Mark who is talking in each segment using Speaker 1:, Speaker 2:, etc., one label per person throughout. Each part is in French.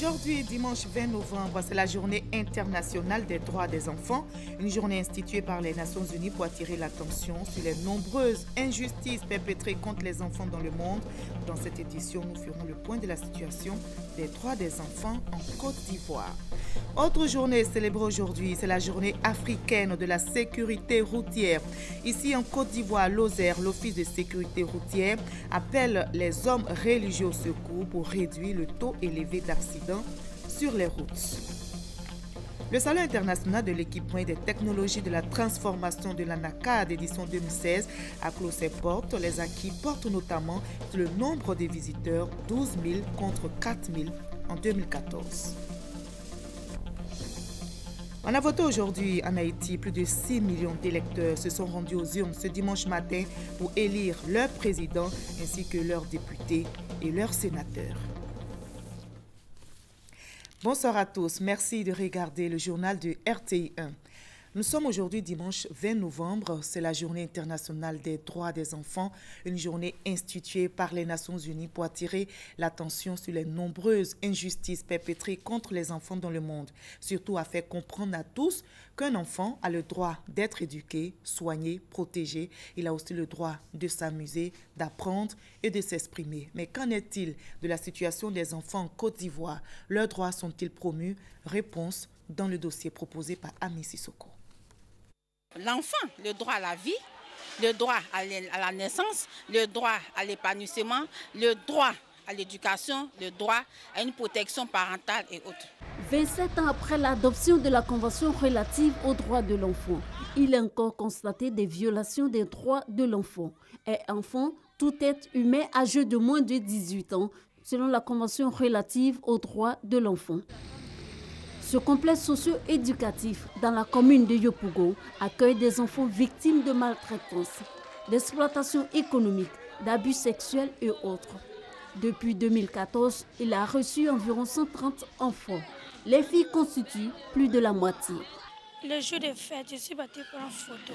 Speaker 1: Aujourd'hui, dimanche 20 novembre, c'est la journée internationale des droits des enfants, une journée instituée par les Nations Unies pour attirer l'attention sur les nombreuses injustices perpétrées contre les enfants dans le monde. Dans cette édition, nous ferons le point de la situation des droits des enfants en Côte d'Ivoire. Autre journée célébrée aujourd'hui, c'est la journée africaine de la sécurité routière. Ici en Côte d'Ivoire, l'OSER, l'Office de sécurité routière, appelle les hommes religieux au secours pour réduire le taux élevé d'accidents sur les routes. Le Salon international de l'équipement et des technologies de la transformation de l'ANACAD édition 2016 a clos ses portes. Les acquis portent notamment sur le nombre de visiteurs, 12 000 contre 4 000 en 2014. On a voté aujourd'hui en Haïti. Plus de 6 millions d'électeurs se sont rendus aux urnes ce dimanche matin pour élire leur président ainsi que leurs députés et leurs sénateurs. Bonsoir à tous. Merci de regarder le journal de RTI 1. Nous sommes aujourd'hui dimanche 20 novembre. C'est la journée internationale des droits des enfants, une journée instituée par les Nations Unies pour attirer l'attention sur les nombreuses injustices perpétrées contre les enfants dans le monde, surtout à faire comprendre à tous qu'un enfant a le droit d'être éduqué, soigné, protégé. Il a aussi le droit de s'amuser, d'apprendre et de s'exprimer. Mais qu'en est-il de la situation des enfants en Côte d'Ivoire? Leurs droits sont-ils promus? Réponse dans le dossier proposé par Ami Sissoko.
Speaker 2: L'enfant, le droit à la vie, le droit à la naissance, le droit à l'épanouissement, le droit à l'éducation, le droit à une protection parentale et autres.
Speaker 3: 27 ans après l'adoption de la Convention relative aux droits de l'enfant, il est encore constaté des violations des droits de l'enfant. Et enfant, tout être humain âgé de moins de 18 ans, selon la Convention relative aux droits de l'enfant. Ce complexe socio-éducatif dans la commune de Yopougon accueille des enfants victimes de maltraitance, d'exploitation économique, d'abus sexuels et autres. Depuis 2014, il a reçu environ 130 enfants. Les filles constituent plus de la moitié.
Speaker 4: Le jour de fête, je suis partie prendre une photo.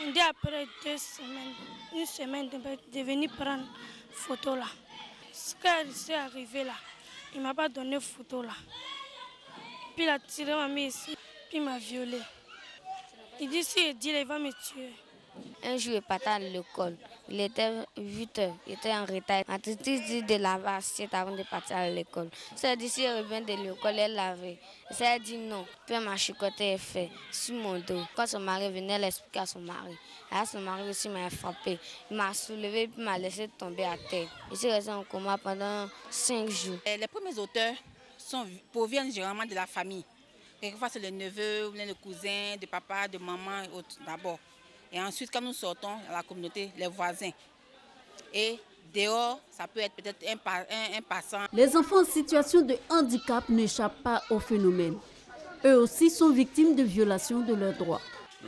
Speaker 4: On dit après 2 semaines, une semaine de venir prendre une photo là. Ce qui est arrivé là, il ne m'a pas donné photo là. Puis il a tiré ma mère ici, puis il m'a violée. Il dit si il dit, il va me tuer.
Speaker 5: Un jour, il partait à l'école. Il était 8 heures, il était en retard. Ma tante dit de laver l'assiette avant de partir à l'école. Si elle dit si elle revient de l'école, elle lavait. Si elle dit non, puis elle m'a chicoté et fait sur mon dos. Quand son mari venait, elle expliquait à son mari. Alors son mari aussi m'a frappé. Il m'a soulevé et m'a laissé tomber à terre. Il s'est resté en coma pendant 5 jours.
Speaker 2: Les premiers auteurs proviennent généralement de la famille. Quelquefois, c'est le neveu, le cousin, de papa, de maman et autres d'abord. Et ensuite, quand nous sortons à la communauté, les voisins. Et dehors, ça peut être peut-être un passant.
Speaker 3: Les enfants en situation de handicap n'échappent pas au phénomène. Eux aussi sont victimes de violations de leurs droits.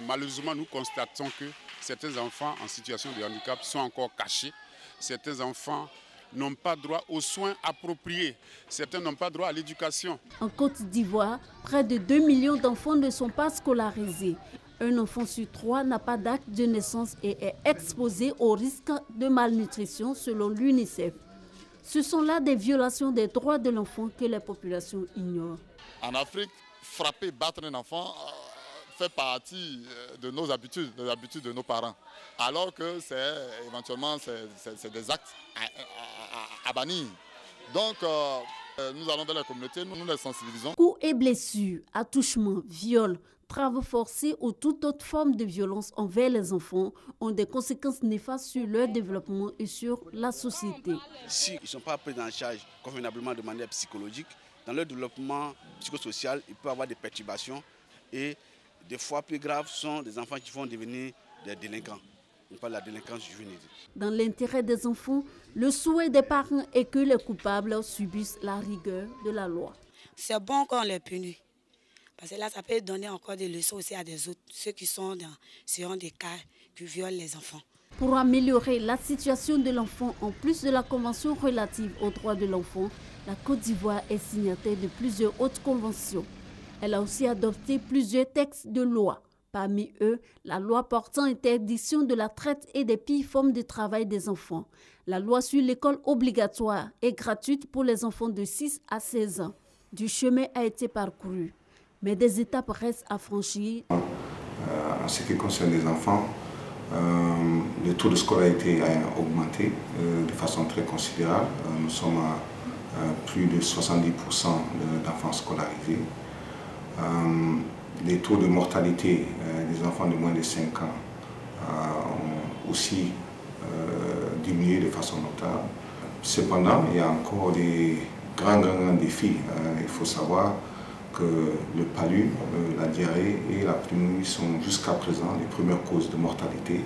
Speaker 6: Malheureusement, nous constatons que certains enfants en situation de handicap sont encore cachés. Certains enfants n'ont pas droit aux soins appropriés. Certains n'ont pas droit à l'éducation.
Speaker 3: En Côte d'Ivoire, près de 2 millions d'enfants ne sont pas scolarisés. Un enfant sur 3 n'a pas d'acte de naissance et est exposé au risque de malnutrition selon l'UNICEF. Ce sont là des violations des droits de l'enfant que les populations ignorent.
Speaker 7: En Afrique, frapper, battre un enfant fait partie de nos habitudes, des habitudes de nos parents. Alors que c'est éventuellement des actes à bannir. Donc, nous allons dans la communauté, nous les sensibilisons.
Speaker 3: Coups et blessures, attouchements, viols, travaux forcés ou toute autre forme de violence envers les enfants ont des conséquences néfastes sur leur développement et sur la société.
Speaker 8: S'ils ne sont pas pris en charge convenablement de manière psychologique, dans leur développement psychosocial, il peut y avoir des perturbations et des fois plus graves sont des enfants qui vont devenir des délinquants. On parle de la délinquance juvénile.
Speaker 3: Dans l'intérêt des enfants, le souhait des parents est que les coupables subissent la rigueur de la loi.
Speaker 9: C'est bon qu'on les punisse. Parce que là, ça peut donner encore des leçons aussi à des autres, ceux qui sont dans ce genre de cas qui violent les enfants.
Speaker 3: Pour améliorer la situation de l'enfant, en plus de la Convention relative aux droits de l'enfant, la Côte d'Ivoire est signataire de plusieurs autres conventions. Elle a aussi adopté plusieurs textes de loi. Parmi eux, la loi portant interdiction de la traite et des pires formes de travail des enfants. La loi sur l'école obligatoire et gratuite pour les enfants de 6 à 16 ans. Du chemin a été parcouru, mais des étapes restent à franchir.
Speaker 10: En ce qui concerne les enfants, le taux de scolarité a augmenté de façon très considérable. Nous sommes à plus de 70% d'enfants scolarisés. Les taux de mortalité des enfants de moins de 5 ans ont aussi diminué de façon notable. Cependant, il y a encore des grands défis. Il faut savoir que le palu, la diarrhée et la pneumonie sont jusqu'à présent les premières causes de mortalité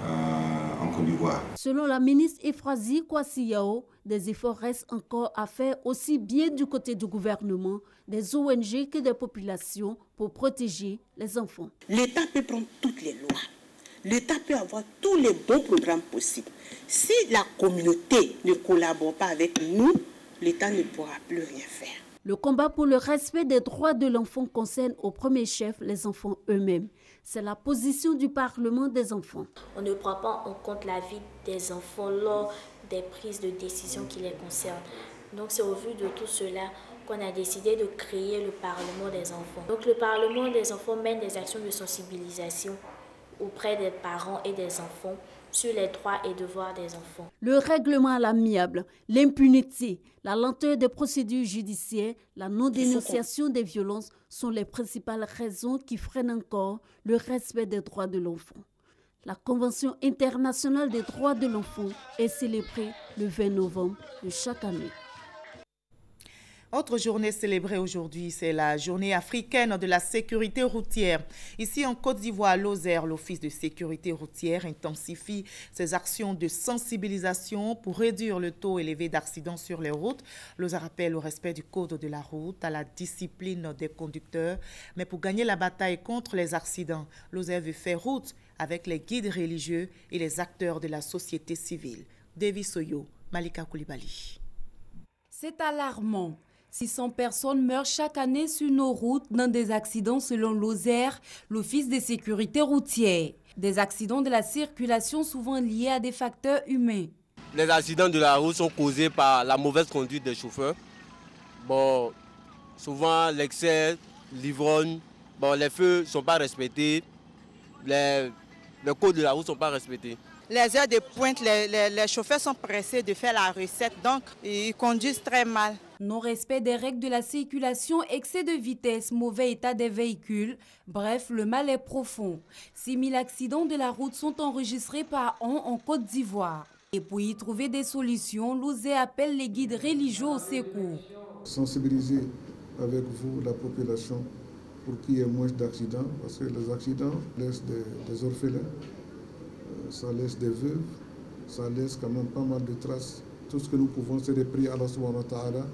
Speaker 10: en Côte d'Ivoire.
Speaker 3: Selon la ministre Efrazi Kwasi-Yao, des efforts restent encore à faire aussi bien du côté du gouvernement, des ONG que des populations pour protéger les enfants.
Speaker 11: L'État peut prendre toutes les lois. L'État peut avoir tous les bons programmes possibles. Si la communauté ne collabore pas avec nous, l'État ne pourra plus rien faire.
Speaker 3: Le combat pour le respect des droits de l'enfant concerne au premier chef les enfants eux-mêmes. C'est la position du Parlement des enfants.
Speaker 12: On ne prend pas en compte la vie des enfants lors des prises de décision qui les concernent. Donc c'est au vu de tout cela qu'on a décidé de créer le Parlement des enfants. Donc le Parlement des enfants mène des actions de sensibilisation auprès des parents et des enfants sur les droits et devoirs des enfants.
Speaker 3: Le règlement à l'amiable, l'impunité, la lenteur des procédures judiciaires, la non-dénonciation des violences sont les principales raisons qui freinent encore le respect des droits de l'enfant. La Convention internationale des droits de l'enfant est célébrée le 20 novembre de chaque année.
Speaker 1: Autre journée célébrée aujourd'hui, c'est la journée africaine de la sécurité routière. Ici en Côte d'Ivoire, à Lozère, l'Office de sécurité routière intensifie ses actions de sensibilisation pour réduire le taux élevé d'accidents sur les routes. Lozère appelle au respect du code de la route, à la discipline des conducteurs. Mais pour gagner la bataille contre les accidents, Lozère veut faire route avec les guides religieux et les acteurs de la société civile. David Soyo, Malika Koulibaly.
Speaker 13: C'est alarmant. 600 personnes meurent chaque année sur nos routes dans des accidents selon Lozère, l'Office de sécurité routière. Des accidents de la circulation souvent liés à des facteurs humains.
Speaker 14: Les accidents de la route sont causés par la mauvaise conduite des chauffeurs. Bon, souvent l'excès, l'ivrogne, les feux ne sont pas respectés, les codes de la route ne sont pas respectés.
Speaker 15: Les heures de pointe, les chauffeurs sont pressés de faire la recette, donc ils conduisent très mal.
Speaker 13: Non-respect des règles de la circulation, excès de vitesse, mauvais état des véhicules. Bref, le mal est profond. 6000 accidents de la route sont enregistrés par an en Côte d'Ivoire. Et pour y trouver des solutions, Lozère appelle les guides religieux au secours.
Speaker 16: Sensibiliser avec vous la population pour qu'il y ait moins d'accidents, parce que les accidents laissent des orphelins, ça laisse des veuves, ça laisse quand même pas mal de traces. Tout ce que nous pouvons, c'est de prier Allah subhanahu wa ta'ala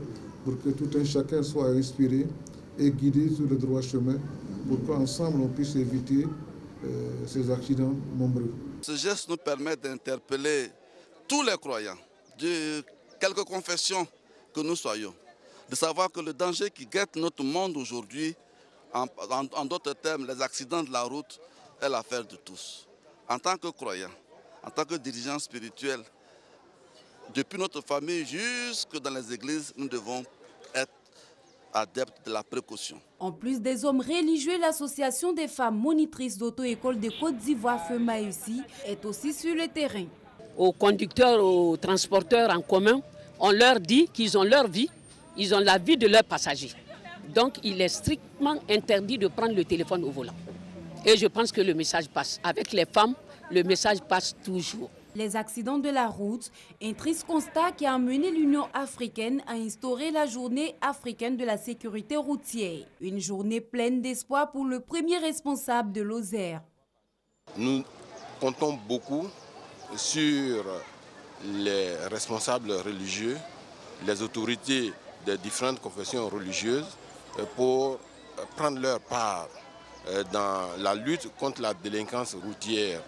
Speaker 16: pour que tout un chacun soit inspiré et guidé sur le droit chemin pour qu'ensemble on puisse éviter ces accidents nombreux.
Speaker 17: Ce geste nous permet d'interpeller tous les croyants, de quelque confession que nous soyons, de savoir que le danger qui guette notre monde aujourd'hui, en d'autres termes, les accidents de la route, est l'affaire de tous. En tant que croyants, en tant que dirigeants spirituels, depuis notre famille jusque dans les églises, nous devons être adeptes de la précaution.
Speaker 13: En plus des hommes religieux, l'association des femmes monitrices d'auto-école de Côte d'Ivoire, FEMAUSI, est aussi sur le terrain.
Speaker 18: Aux conducteurs, aux transporteurs en commun, on leur dit qu'ils ont leur vie, ils ont la vie de leurs passagers. Donc il est strictement interdit de prendre le téléphone au volant. Et je pense que le message passe. Avec les femmes, le message passe toujours.
Speaker 13: Les accidents de la route, un triste constat qui a amené l'Union africaine à instaurer la journée africaine de la sécurité routière. Une journée pleine d'espoir pour le premier responsable de Lozère.
Speaker 19: Nous comptons beaucoup sur les responsables religieux, les autorités des différentes confessions religieuses pour prendre leur part dans la lutte contre la délinquance routière,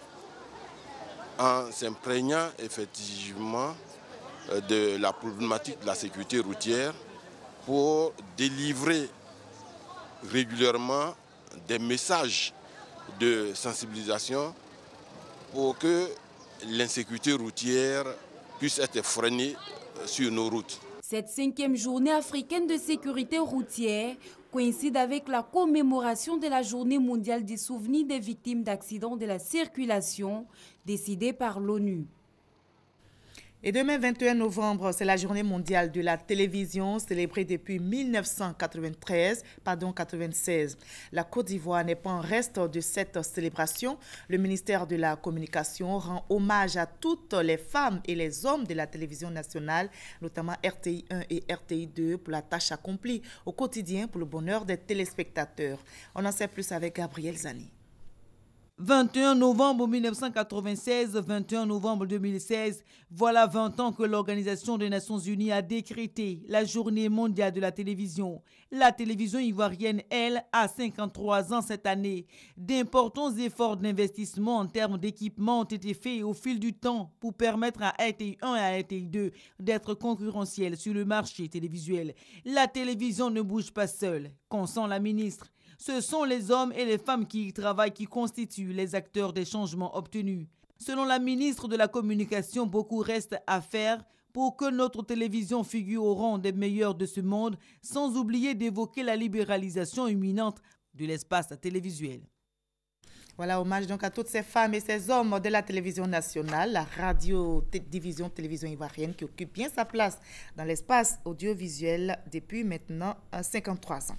Speaker 19: en s'imprégnant effectivement de la problématique de la sécurité routière pour délivrer régulièrement des messages de sensibilisation pour que l'insécurité routière puisse être freinée sur nos routes.
Speaker 13: Cette 5e journée africaine de sécurité routière coïncide avec la commémoration de la Journée mondiale des souvenirs des victimes d'accidents de la circulation décidée par l'ONU.
Speaker 1: Et demain, 21 novembre, c'est la journée mondiale de la télévision célébrée depuis 1996. La Côte d'Ivoire n'est pas en reste de cette célébration. Le ministère de la Communication rend hommage à toutes les femmes et les hommes de la télévision nationale, notamment RTI 1 et RTI 2, pour la tâche accomplie au quotidien pour le bonheur des téléspectateurs. On en sait plus avec Gabriel Zani.
Speaker 20: 21 novembre 1996, 21 novembre 2016, voilà 20 ans que l'Organisation des Nations Unies a décrété la Journée mondiale de la télévision. La télévision ivoirienne, elle, a 53 ans cette année. D'importants efforts d'investissement en termes d'équipement ont été faits au fil du temps pour permettre à RTI 1 et à RTI 2 d'être concurrentiels sur le marché télévisuel. La télévision ne bouge pas seule, consent la ministre. Ce sont les hommes et les femmes qui y travaillent qui constituent les acteurs des changements obtenus. Selon la ministre de la Communication, beaucoup reste à faire pour que notre télévision figure au rang des meilleures de ce monde, sans oublier d'évoquer la libéralisation imminente de l'espace télévisuel.
Speaker 1: Voilà, hommage donc à toutes ces femmes et ces hommes de la télévision nationale, la radio-division télévision ivoirienne qui occupe bien sa place dans l'espace audiovisuel depuis maintenant 53 ans.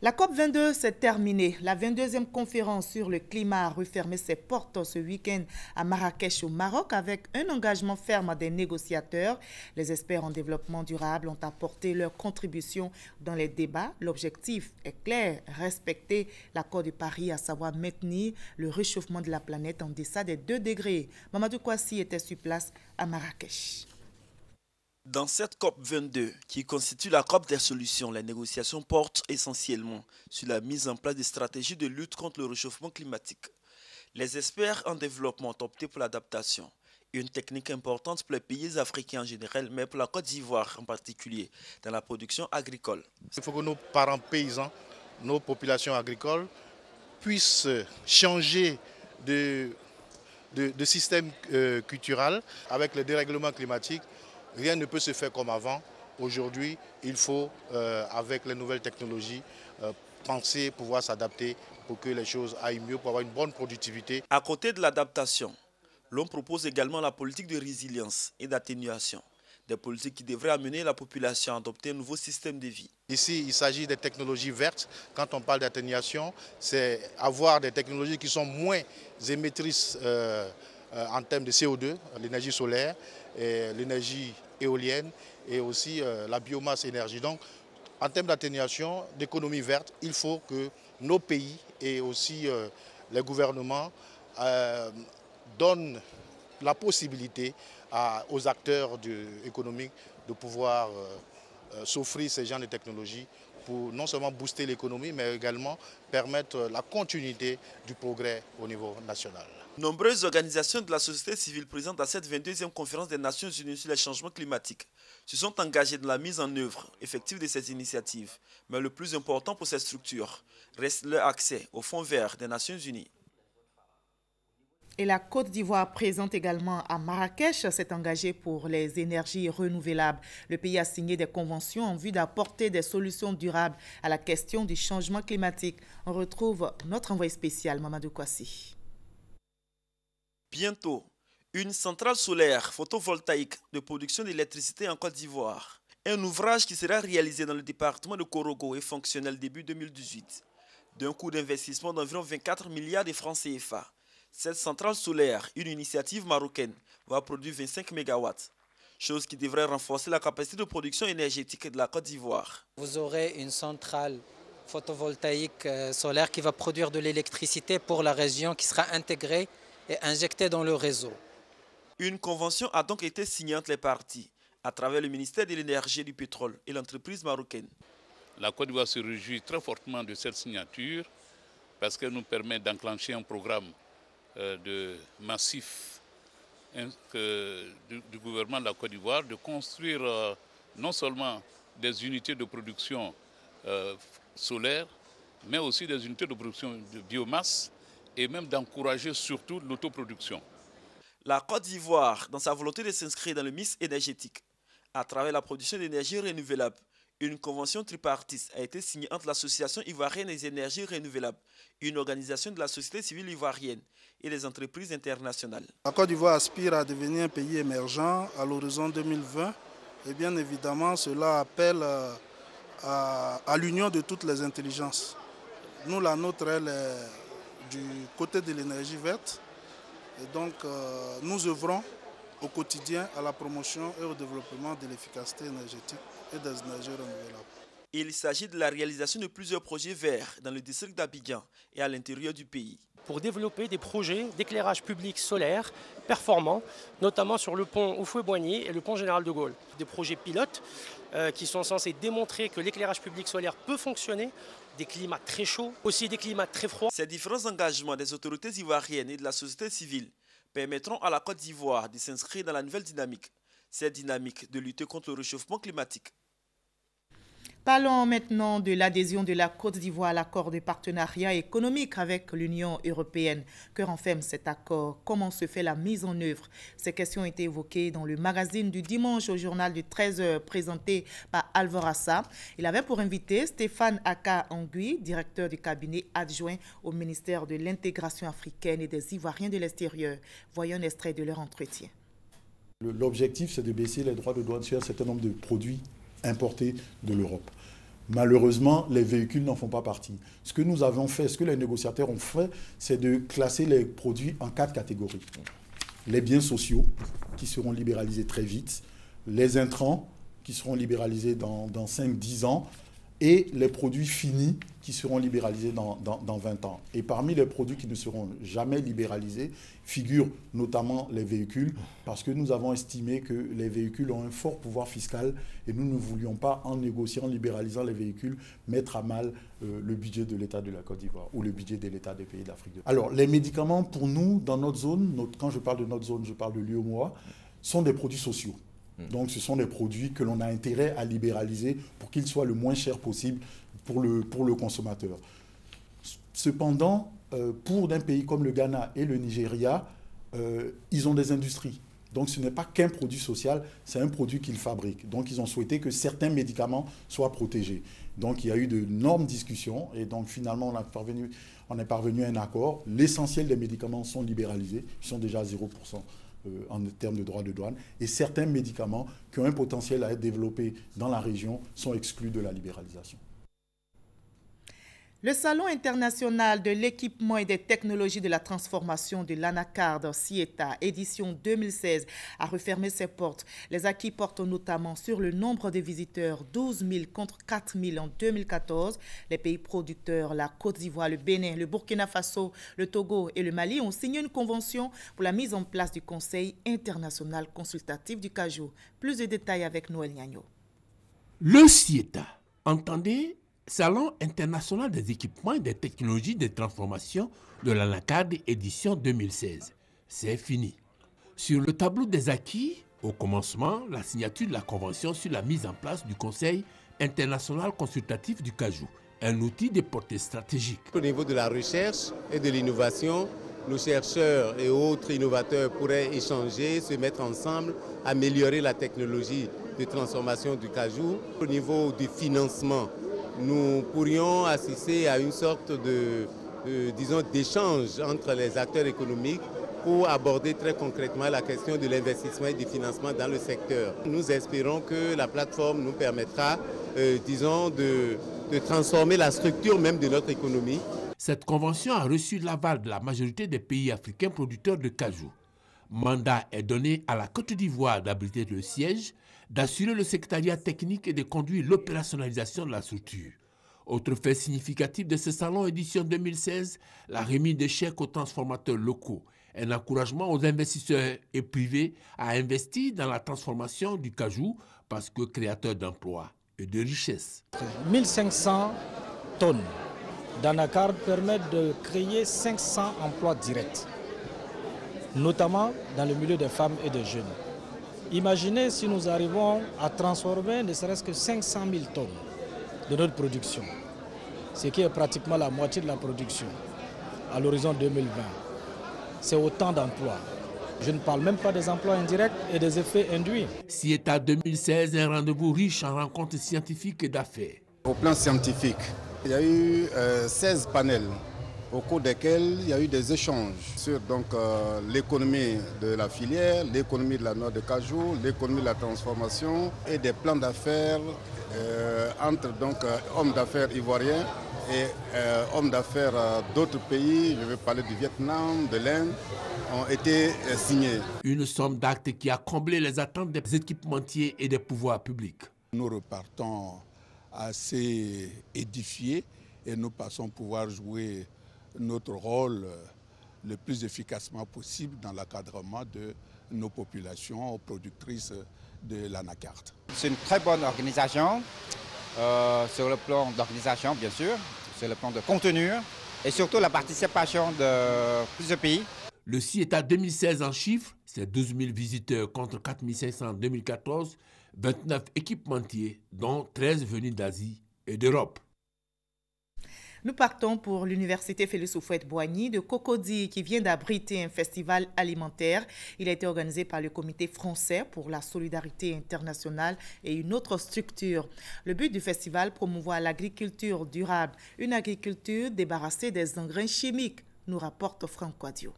Speaker 1: La COP22 s'est terminée. La 22e conférence sur le climat a refermé ses portes ce week-end à Marrakech au Maroc avec un engagement ferme des négociateurs. Les experts en développement durable ont apporté leur contribution dans les débats. L'objectif est clair, respecter l'accord de Paris, à savoir maintenir le réchauffement de la planète en deçà des 2 degrés. Mamadou Kouassi était sur place à Marrakech.
Speaker 21: Dans cette COP22, qui constitue la COP des solutions, les négociations portent essentiellement sur la mise en place de stratégies de lutte contre le réchauffement climatique. Les experts en développement ont opté pour l'adaptation, une technique importante pour les pays africains en général, mais pour la Côte d'Ivoire en particulier, dans la production agricole.
Speaker 22: Il faut que nos parents paysans, nos populations agricoles puissent changer de système culturel avec le dérèglement climatique. Rien ne peut se faire comme avant. Aujourd'hui, il faut, avec les nouvelles technologies, penser pouvoir s'adapter pour que les choses aillent mieux, pour avoir une bonne productivité.
Speaker 21: À côté de l'adaptation, l'on propose également la politique de résilience et d'atténuation. Des politiques qui devraient amener la population à adopter un nouveau système de vie.
Speaker 22: Ici, il s'agit des technologies vertes. Quand on parle d'atténuation, c'est avoir des technologies qui sont moins émettrices en termes de CO2, l'énergie solaire, l'énergie éolienne et aussi la biomasse énergie. Donc, en termes d'atténuation, d'économie verte, il faut que nos pays et aussi les gouvernements donnent la possibilité aux acteurs économiques de pouvoir s'offrir ces genres de technologies pour non seulement booster l'économie, mais également permettre la continuité du progrès au niveau national.
Speaker 21: Nombreuses organisations de la société civile présentes à cette 22e conférence des Nations Unies sur les changements climatiques se sont engagées dans la mise en œuvre effective de ces initiatives. Mais le plus important pour ces structures reste leur accès au Fonds vert des Nations Unies.
Speaker 1: Et la Côte d'Ivoire, présente également à Marrakech, s'est engagée pour les énergies renouvelables. Le pays a signé des conventions en vue d'apporter des solutions durables à la question du changement climatique. On retrouve notre envoyé spécial, Mamadou Kouassi.
Speaker 21: Bientôt, une centrale solaire photovoltaïque de production d'électricité en Côte d'Ivoire. Un ouvrage qui sera réalisé dans le département de Korogo et fonctionnel début 2018. D'un coût d'investissement d'environ 24 milliards de francs CFA. Cette centrale solaire, une initiative marocaine, va produire 25 MW, chose qui devrait renforcer la capacité de production énergétique de la Côte d'Ivoire.
Speaker 23: Vous aurez une centrale photovoltaïque solaire qui va produire de l'électricité pour la région, qui sera intégrée et injectée dans le réseau.
Speaker 21: Une convention a donc été signée entre les parties, à travers le ministère de l'Énergie et du Pétrole et l'entreprise marocaine.
Speaker 24: La Côte d'Ivoire se réjouit très fortement de cette signature parce qu'elle nous permet d'enclencher un programme massif du gouvernement de la Côte d'Ivoire, de construire non seulement des unités de production solaire, mais aussi des unités de production de biomasse et même d'encourager surtout l'autoproduction.
Speaker 21: La Côte d'Ivoire, dans sa volonté de s'inscrire dans le mix énergétique, à travers la production d'énergie renouvelable, une convention tripartite a été signée entre l'Association ivoirienne des énergies renouvelables, une organisation de la société civile ivoirienne et les entreprises internationales.
Speaker 2: La Côte d'Ivoire aspire à devenir un pays émergent à l'horizon 2020 et bien évidemment cela appelle à l'union de toutes les intelligences. Nous, la nôtre, elle est du côté de l'énergie verte et donc nous œuvrons au quotidien à la promotion et au développement de l'efficacité énergétique et des énergies renouvelables.
Speaker 21: Il s'agit de la réalisation de plusieurs projets verts dans le district d'Abidjan et à l'intérieur du pays.
Speaker 4: Pour développer des projets d'éclairage public solaire performants, notamment sur le pont Houphouët-Boigny et le pont Général de Gaulle. Des projets pilotes qui sont censés démontrer que l'éclairage public solaire peut fonctionner, des climats très chauds, aussi des climats très froids.
Speaker 21: Ces différents engagements des autorités ivoiriennes et de la société civile permettront à la Côte d'Ivoire de s'inscrire dans la nouvelle dynamique, cette dynamique de lutter contre le réchauffement climatique.
Speaker 1: Parlons maintenant de l'adhésion de la Côte d'Ivoire à l'accord de partenariat économique avec l'Union européenne. Que renferme cet accord? Comment se fait la mise en œuvre? Ces questions ont été évoquées dans le magazine du dimanche au journal de 13h présenté par Alvorassa. Il avait pour invité Stéphane Aka Angui, directeur du cabinet adjoint au ministère de l'intégration africaine et des Ivoiriens de l'extérieur. Voyons un extrait de leur entretien.
Speaker 5: L'objectif, c'est de baisser les droits de douane sur un certain nombre de produits importés de l'Europe. Malheureusement, les véhicules n'en font pas partie. Ce que nous avons fait, ce que les négociateurs ont fait, c'est de classer les produits en 4 catégories. Les biens sociaux, qui seront libéralisés très vite, les intrants, qui seront libéralisés dans 5-10 ans, et les produits finis, qui seront libéralisés dans 20 ans. Et parmi les produits qui ne seront jamais libéralisés, figurent notamment les véhicules, parce que nous avons estimé que les véhicules ont un fort pouvoir fiscal et nous ne voulions pas, en négociant, en libéralisant les véhicules, mettre à mal le budget de l'État de la Côte d'Ivoire ou le budget de l'État des pays d'Afrique. Alors, les médicaments, pour nous, dans notre zone, quand je parle de notre zone, je parle de l'UEMOA, sont des produits sociaux. Donc, ce sont des produits que l'on a intérêt à libéraliser pour qu'ils soient le moins cher possible pour le consommateur. Cependant, pour un pays comme le Ghana et le Nigeria, ils ont des industries. Donc, ce n'est pas qu'un produit social, c'est un produit qu'ils fabriquent. Donc, ils ont souhaité que certains médicaments soient protégés. Donc, il y a eu d'énormes discussions et donc, finalement, on est parvenu à un accord. L'essentiel des médicaments sont libéralisés, ils sont déjà à 0%. En termes de droits de douane, et certains médicaments qui ont un potentiel à être développés dans la région sont exclus de la libéralisation.
Speaker 1: Le Salon international de l'équipement et des technologies de la transformation de l'Anacarde CIETA, édition 2016, a refermé ses portes. Les acquis portent notamment sur le nombre de visiteurs, 12 000 contre 4 000 en 2014. Les pays producteurs, la Côte d'Ivoire, le Bénin, le Burkina Faso, le Togo et le Mali ont signé une convention pour la mise en place du Conseil international consultatif du cajou. Plus de détails avec Noël Niagno.
Speaker 6: Le CIETA, entendez, Salon international des équipements et des technologies de transformation de l'Anacarde édition 2016. C'est fini. Sur le tableau des acquis, au commencement, la signature de la Convention sur la mise en place du Conseil international consultatif du cajou, un outil de portée stratégique.
Speaker 25: Au niveau de la recherche et de l'innovation, nos chercheurs et autres innovateurs pourraient échanger, se mettre ensemble, améliorer la technologie de transformation du cajou. Au niveau du financement, nous pourrions assister à une sorte d'échange entre les acteurs économiques pour aborder très concrètement la question de l'investissement et du financement dans le secteur. Nous espérons que la plateforme nous permettra, de transformer la structure même de notre économie.
Speaker 6: Cette convention a reçu l'aval de la majorité des pays africains producteurs de cajou. Mandat est donné à la Côte d'Ivoire d'abriter le siège, d'assurer le secrétariat technique et de conduire l'opérationnalisation de la structure. Autre fait significatif de ce salon édition 2016, la remise de chèques aux transformateurs locaux, un encouragement aux investisseurs et privés à investir dans la transformation du cajou parce que créateur d'emplois et de richesses.
Speaker 26: 1500 tonnes d'anacarde permettent de créer 500 emplois directs, notamment dans le milieu des femmes et des jeunes. Imaginez si nous arrivons à transformer ne serait-ce que 500 000 tonnes de notre production, ce qui est pratiquement la moitié de la production. à l'horizon 2020. C'est autant d'emplois. Je ne parle même pas des emplois indirects et des effets induits.
Speaker 6: CIETA 2016 est un rendez-vous riche en rencontres scientifiques et d'affaires.
Speaker 7: Au plan scientifique, il y a eu 16 panels au cours desquels il y a eu des échanges sur l'économie de la filière, l'économie de la noix de cajou, l'économie de la transformation et des plans d'affaires entre hommes d'affaires ivoiriens et hommes d'affaires d'autres pays, je vais parler du Vietnam, de l'Inde, ont été signés.
Speaker 6: Une somme d'actes qui a comblé les attentes des équipementiers et des pouvoirs publics.
Speaker 8: Nous repartons assez édifiés et nous pensons pouvoir jouer notre rôle le plus efficacement possible dans l'encadrement de nos populations productrices de l'anacarte.
Speaker 9: C'est une très bonne organisation, sur le plan d'organisation bien sûr, sur le plan de contenu et surtout la participation de plusieurs pays.
Speaker 6: Le CIETA 2016 en chiffres, c'est 12 000 visiteurs contre 4 500 en 2014, 29 équipementiers, dont 13 venus d'Asie et d'Europe.
Speaker 1: Nous partons pour l'université Félix Houphouët-Boigny de Cocody qui vient d'abriter un festival alimentaire. Il a été organisé par le Comité français pour la solidarité internationale et une autre structure. Le but du festival, promouvoir l'agriculture durable, une agriculture débarrassée des engrais chimiques, nous rapporte Franck Quadio.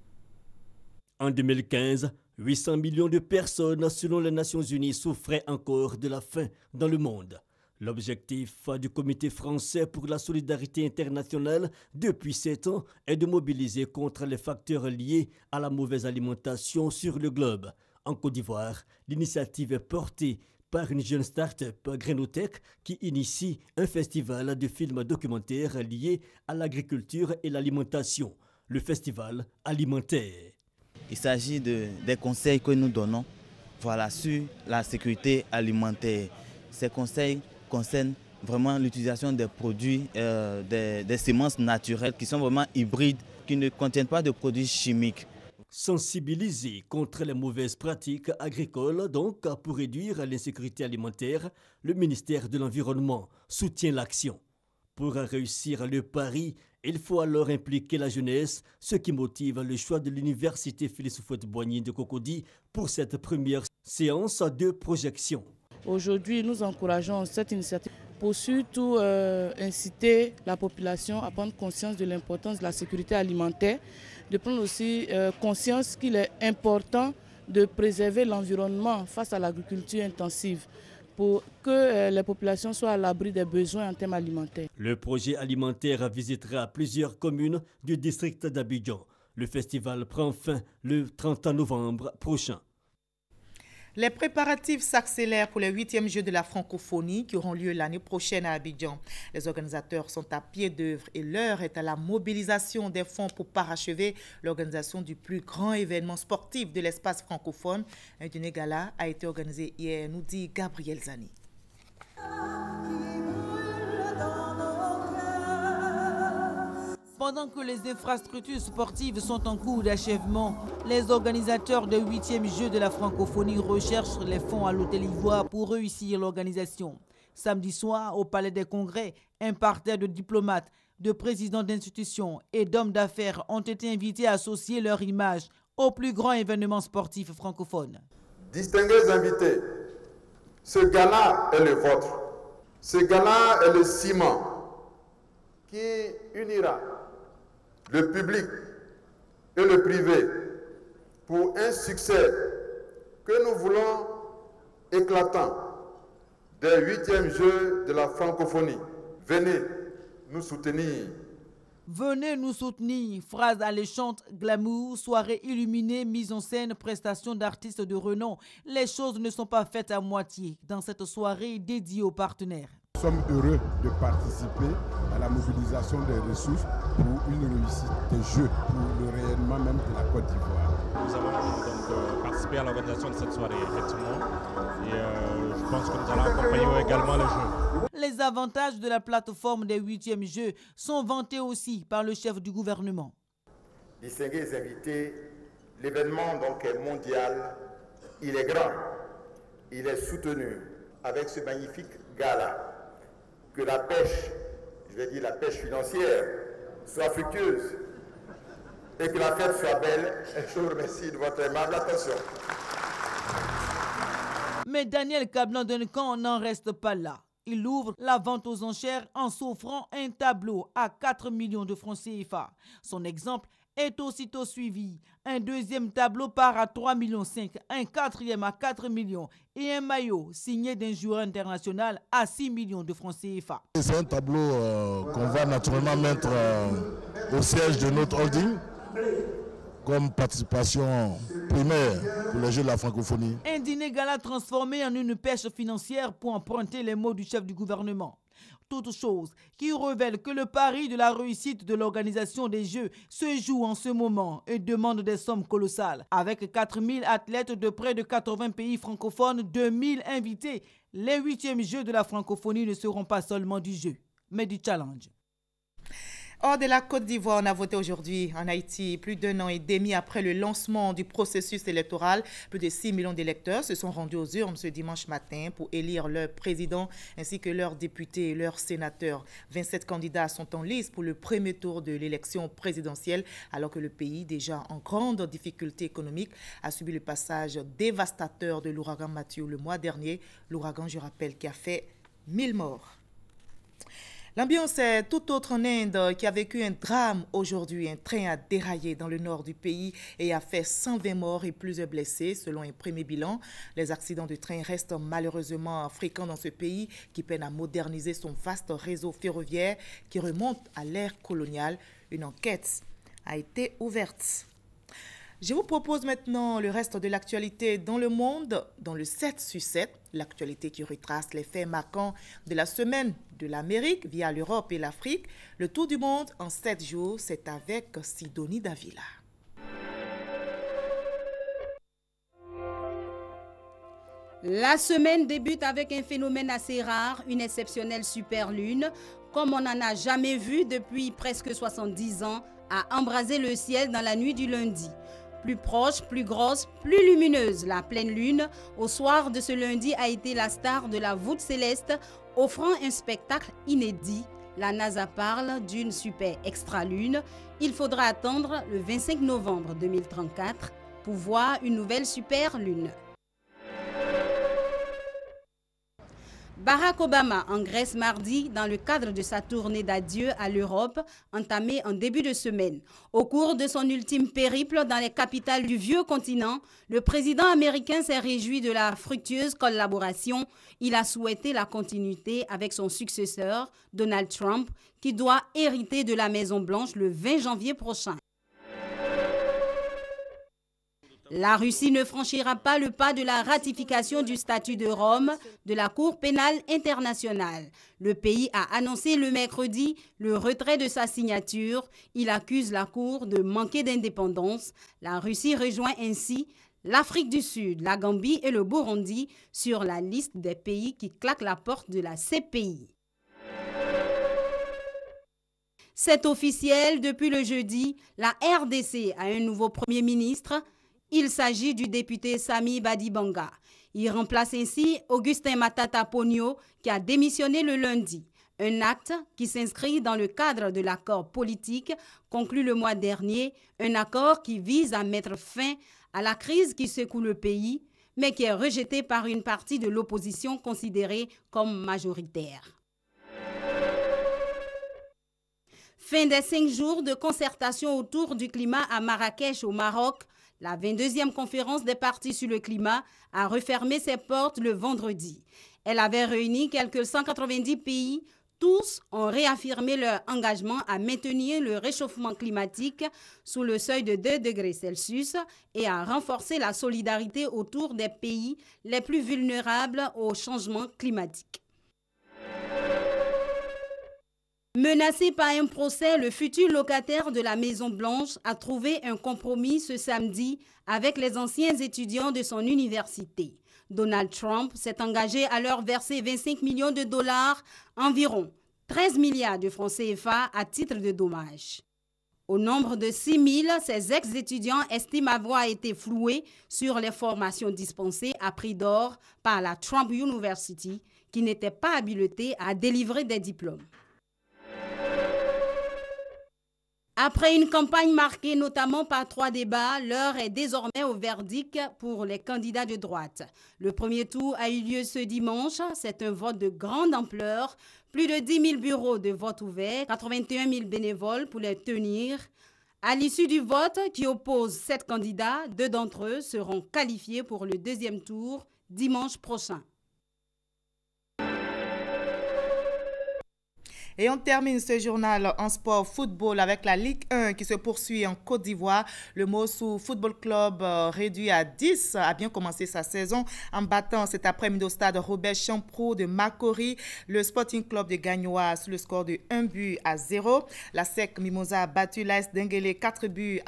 Speaker 10: En 2015, 800 millions de personnes, selon les Nations Unies, souffraient encore de la faim dans le monde. L'objectif du Comité français pour la solidarité internationale depuis 7 ans est de mobiliser contre les facteurs liés à la mauvaise alimentation sur le globe. En Côte d'Ivoire, l'initiative est portée par une jeune start-up Grenotech qui initie un festival de films documentaires liés à l'agriculture et l'alimentation, le festival alimentaire.
Speaker 11: Il s'agit des conseils que nous donnons sur la sécurité alimentaire. Ces conseils concernent vraiment l'utilisation des produits, des semences naturelles qui sont vraiment hybrides, qui ne contiennent pas de produits chimiques.
Speaker 10: Sensibiliser contre les mauvaises pratiques agricoles, donc pour réduire l'insécurité alimentaire, le ministère de l'Environnement soutient l'action. Pour réussir le pari, il faut alors impliquer la jeunesse, ce qui motive le choix de l'université Félix Houphouët-Boigny de Cocody pour cette première séance de projection.
Speaker 12: Aujourd'hui, nous encourageons cette initiative pour surtout inciter la population à prendre conscience de l'importance de la sécurité alimentaire, de prendre aussi conscience qu'il est important de préserver l'environnement face à l'agriculture intensive pour que les populations soient à l'abri des besoins en termes alimentaires.
Speaker 10: Le projet alimentaire visitera plusieurs communes du district d'Abidjan. Le festival prend fin le 30 novembre prochain.
Speaker 1: Les préparatifs s'accélèrent pour les 8e Jeux de la francophonie qui auront lieu l'année prochaine à Abidjan. Les organisateurs sont à pied d'œuvre et l'heure est à la mobilisation des fonds pour parachever l'organisation du plus grand événement sportif de l'espace francophone. Un dîner gala a été organisé hier, nous dit Gabriel Zani.
Speaker 20: Pendant que les infrastructures sportives sont en cours d'achèvement, les organisateurs de 8e Jeux de la francophonie recherchent les fonds à l'Hôtel Ivoire pour réussir l'organisation. Samedi soir, au Palais des Congrès, un parterre de diplomates, de présidents d'institutions et d'hommes d'affaires ont été invités à associer leur image au plus grand événement sportif francophone.
Speaker 27: Distingués invités, ce gala est le vôtre. Ce gala est le ciment qui unira le public et le privé pour un succès que nous voulons éclatant des 8e Jeux de la francophonie. Venez nous soutenir.
Speaker 20: Venez nous soutenir, phrase alléchante, glamour, soirée illuminée, mise en scène, prestations d'artistes de renom. Les choses ne sont pas faites à moitié dans cette soirée dédiée aux partenaires.
Speaker 28: Nous sommes heureux de participer à la mobilisation des ressources pour une réussite des Jeux, pour le rayonnement même de la Côte d'Ivoire.
Speaker 29: Nous avons donc participé à l'organisation de cette soirée, effectivement, et je pense que nous allons accompagner également les Jeux.
Speaker 20: Les avantages de la plateforme des 8e Jeux sont vantés aussi par le chef du gouvernement.
Speaker 27: Distingués invités, l'événement donc est mondial, il est grand, il est soutenu avec ce magnifique gala. Que la pêche, je vais dire la pêche financière, soit fructueuse. et que la fête soit belle. Et je vous remercie de votre aimable attention.
Speaker 20: Mais Daniel Kablan-Duncan n'en reste pas là. Il ouvre la vente aux enchères en s'offrant un tableau à 4 millions de francs CFA. Son exemple est aussitôt suivi. Un deuxième tableau part à 3,5 millions, un quatrième à 4 millions et un maillot signé d'un joueur international à 6 millions de francs CFA.
Speaker 3: C'est un tableau qu'on va naturellement mettre au siège de notre holding comme participation primaire pour les Jeux de la francophonie.
Speaker 20: Un dîner gala transformé en une pêche financière pour emprunter les mots du chef du gouvernement. Toute chose qui révèle que le pari de la réussite de l'organisation des Jeux se joue en ce moment et demande des sommes colossales. Avec 4000 athlètes de près de 80 pays francophones, 2000 invités, les 8e Jeux de la francophonie ne seront pas seulement du jeu, mais du challenge.
Speaker 1: Hors de la Côte d'Ivoire, on a voté aujourd'hui en Haïti. Plus d'1 an et demi après le lancement du processus électoral, plus de 6 millions d'électeurs se sont rendus aux urnes ce dimanche matin pour élire leur président ainsi que leurs députés et leurs sénateurs. 27 candidats sont en lice pour le premier tour de l'élection présidentielle alors que le pays, déjà en grande difficulté économique, a subi le passage dévastateur de l'ouragan Matthew le mois dernier. L'ouragan, je rappelle, qui a fait 1000 morts. L'ambiance est tout autre en Inde qui a vécu un drame aujourd'hui. Un train a déraillé dans le nord du pays et a fait 120 morts et plusieurs blessés selon un premier bilan. Les accidents de train restent malheureusement fréquents dans ce pays qui peine à moderniser son vaste réseau ferroviaire qui remonte à l'ère coloniale. Une enquête a été ouverte. Je vous propose maintenant le reste de l'actualité dans le monde, dans le 7 sur 7, l'actualité qui retrace les faits marquants de la semaine de l'Amérique via l'Europe et l'Afrique. Le tour du monde en 7 jours, c'est avec Sidonie Davila.
Speaker 13: La semaine débute avec un phénomène assez rare, une exceptionnelle superlune, comme on n'en a jamais vu depuis presque 70 ans, a embrasé le ciel dans la nuit du lundi. Plus proche, plus grosse, plus lumineuse, la pleine lune, au soir de ce lundi, a été la star de la voûte céleste, offrant un spectacle inédit. La NASA parle d'une super extra-lune. Il faudra attendre le 25 novembre 2034 pour voir une nouvelle super lune. Barack Obama en Grèce mardi dans le cadre de sa tournée d'adieu à l'Europe entamée en début de semaine. Au cours de son ultime périple dans les capitales du vieux continent, le président américain s'est réjoui de la fructueuse collaboration. Il a souhaité la continuité avec son successeur, Donald Trump, qui doit hériter de la Maison-Blanche le 20 janvier prochain. La Russie ne franchira pas le pas de la ratification du statut de Rome de la Cour pénale internationale. Le pays a annoncé le mercredi le retrait de sa signature. Il accuse la Cour de manquer d'indépendance. La Russie rejoint ainsi l'Afrique du Sud, la Gambie et le Burundi sur la liste des pays qui claquent la porte de la CPI. C'est officiel, depuis le jeudi, la RDC a un nouveau Premier ministre. Il s'agit du député Sami Badibanga. Il remplace ainsi Augustin Matata Ponyo qui a démissionné le lundi. Un acte qui s'inscrit dans le cadre de l'accord politique conclu le mois dernier, un accord qui vise à mettre fin à la crise qui secoue le pays, mais qui est rejeté par une partie de l'opposition considérée comme majoritaire. Fin des 5 jours de concertation autour du climat à Marrakech au Maroc. La 22e conférence des partis sur le climat a refermé ses portes le vendredi. Elle avait réuni quelques 190 pays. Tous ont réaffirmé leur engagement à maintenir le réchauffement climatique sous le seuil de 2 degrés Celsius et à renforcer la solidarité autour des pays les plus vulnérables au changement climatique. Menacé par un procès, le futur locataire de la Maison-Blanche a trouvé un compromis ce samedi avec les anciens étudiants de son université. Donald Trump s'est engagé à leur verser 25 millions de dollars, environ 13 milliards de francs CFA à titre de dommages. Au nombre de 6 000, ces ex-étudiants estiment avoir été floués sur les formations dispensées à prix d'or par la Trump University, qui n'était pas habilitée à délivrer des diplômes. Après une campagne marquée notamment par 3 débats, l'heure est désormais au verdict pour les candidats de droite. Le premier tour a eu lieu ce dimanche. C'est un vote de grande ampleur. Plus de 10 000 bureaux de vote ouverts, 81 000 bénévoles pour les tenir. À l'issue du vote qui oppose 7 candidats, 2 d'entre eux seront qualifiés pour le deuxième tour dimanche prochain.
Speaker 1: Et on termine ce journal en sport football avec la Ligue 1 qui se poursuit en Côte d'Ivoire. Le Mossou Football Club, réduit à 10, a bien commencé sa saison en battant cet après-midi au stade Robert Champrou de Makori le Sporting Club de Gagnoa sur le score de 1-0. La SEC Mimosa a battu l'AS Denguélé 4-1.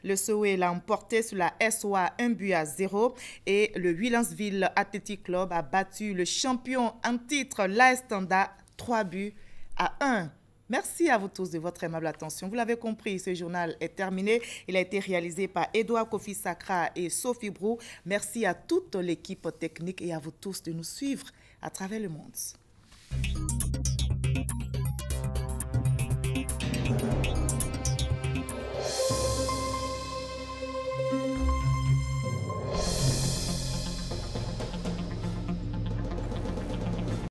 Speaker 1: Le Sowe l'a emporté sur la SOA 1-0. Et le Williamsville Athletic Club a battu le champion en titre, l'AS Standard, 3-1. Merci à vous tous de votre aimable attention. Vous l'avez compris, ce journal est terminé. Il a été réalisé par Edouard Kofi Sakra et Sophie Brou. Merci à toute l'équipe technique et à vous tous de nous suivre à travers le monde.